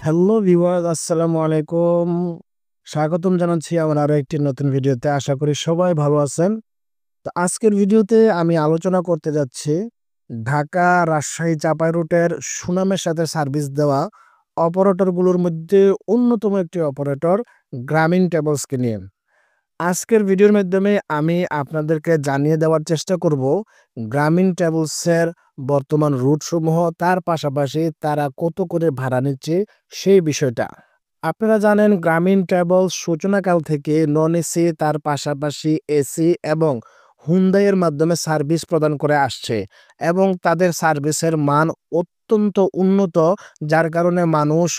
Hello viewers, আসসালামু আলাইকুম। স্বাগতম জানাচ্ছি আমার আরো একটি নতুন ভিডিওতে। আশা করি সবাই ভালো আছেন। তো আজকের ভিডিওতে আমি আলোচনা করতে যাচ্ছি ঢাকা, রাজশাহী, চাপাই রুটের সুনামের সাথে সার্ভিস দেওয়া অপারেটরগুলোর মধ্যে অন্যতম একটি অপারেটর গ্রামীণ ট্রাভেলসকে নিয়ে। আজকের ভিডিওর মাধ্যমে আমি আপনাদেরকে জানিয়ে দেওয়ার চেষ্টা করব গ্রামীণ ট্রাভেলসের বর্তমান রুটসমূহ, তার পাশাপাশি তারা কত করে ভাড়া নিচ্ছে সেই বিষয়টা। আপনারা জানেন গ্রামীণ ট্রাভেলস সূচনাকাল থেকে নন এসি, তার পাশাপাশি এসি এবং হুন্ডাইয়ের মাধ্যমে সার্ভিস প্রদান করে আসছে এবং তাদের সার্ভিসের মান অত্যন্ত উন্নত, যার কারণে মানুষ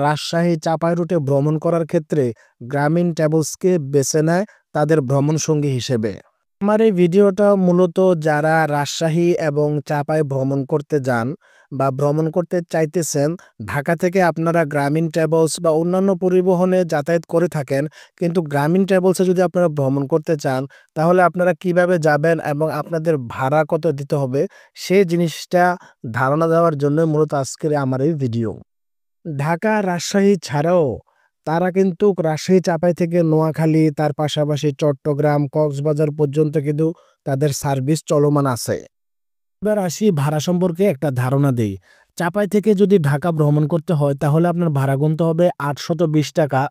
রাজশাহী চাপাই রুটে ভ্রমণ করার ক্ষেত্রে গ্রামীণ ট্রাভেলসকে বেছে নেয় তাদের ভ্রমণ সঙ্গী হিসেবে। আমার এই ভিডিওটা মূলত যারা রাজশাহী এবং চাপাই ভ্রমণ করতে যান বা ভ্রমণ করতে চাইতেছেন, ঢাকা থেকে আপনারা গ্রামীণ ট্রাভেলস বা অন্যান্য পরিবহনে যাতায়াত করে থাকেন, কিন্তু গ্রামীণ ট্রাভেলসে যদি আপনারা ভ্রমণ করতে চান তাহলে আপনারা কিভাবে যাবেন এবং আপনাদের ভাড়া কত দিতে হবে সেই জিনিসটা ধারণা দেওয়ার জন্য মূলত আজকের আমার এই ভিডিও। ঢাকা, রাজশাহী ছাড়াও তারা কিন্তু রাজশাহী, চাপাই থেকে নোয়াখালী, তার পাশাপাশি চট্টগ্রাম, কক্সবাজার পর্যন্ত কিন্তু তাদের সার্ভিস চলমান আছে। এবার আসি ভাড়া সম্পর্কে একটা ধারণা দেই। চাপাই থেকে যদি ঢাকা ভ্রমণ করতে হয় তাহলে আপনার ভাড়া গুনতে হবে ৮২০ টাকা,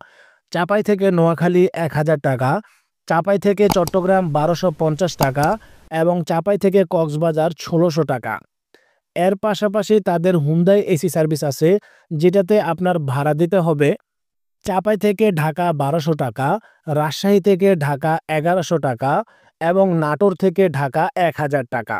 চাপাই থেকে নোয়াখালী ১,০০০ টাকা, চাপাই থেকে চট্টগ্রাম ১,২৫০ টাকা এবং চাপাই থেকে কক্সবাজার ১৬০০ টাকা। এর পাশাপাশি তাদের হুন্ডাই এসি সার্ভিস আছে, যেটাতে আপনার ভাড়া দিতে হবে চাপাই থেকে ঢাকা ১,২০০ টাকা, রাজশাহী থেকে ঢাকা ১,১০০ টাকা এবং নাটোর থেকে ঢাকা ১,০০০ টাকা।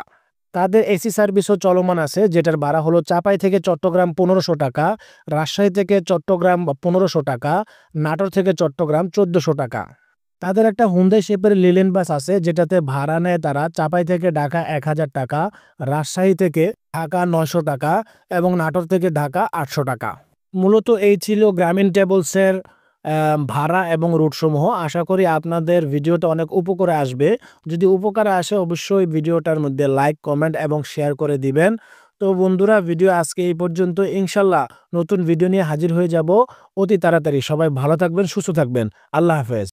তাদের এসি সার্ভিসও চলমান আছে, যেটার ভাড়া হলো চাপাই থেকে চট্টগ্রাম ১৫০০ টাকা, রাজশাহী থেকে চট্টগ্রাম ১৫০০ টাকা, নাটোর থেকে চট্টগ্রাম ১৪০০ টাকা। তাদের একটা হুন্ডাই শেপের লিলেন বাস আছে, যেটাতে ভাড়া নেয় তারা চাপাই থেকে ঢাকা ১,০০০ টাকা, রাজশাহী থেকে ঢাকা ৯০০ টাকা এবং নাটোর থেকে ঢাকা ৮০০ টাকা। মূলত এই ছিল গ্রামীণ ট্রাভেলসের ভাড়া এবং রুটসমূহ। আশা করি আপনাদের ভিডিওটা অনেক উপকারে আসবে। যদি উপকারে আসে অবশ্যই ভিডিওটার মধ্যে লাইক, কমেন্ট এবং শেয়ার করে দিবেন। তো বন্ধুরা, ভিডিও আজকে এই পর্যন্ত। ইনশাল্লাহ নতুন ভিডিও নিয়ে হাজির হয়ে যাব অতি তাড়াতাড়ি। সবাই ভালো থাকবেন, সুস্থ থাকবেন। আল্লাহ হাফেজ।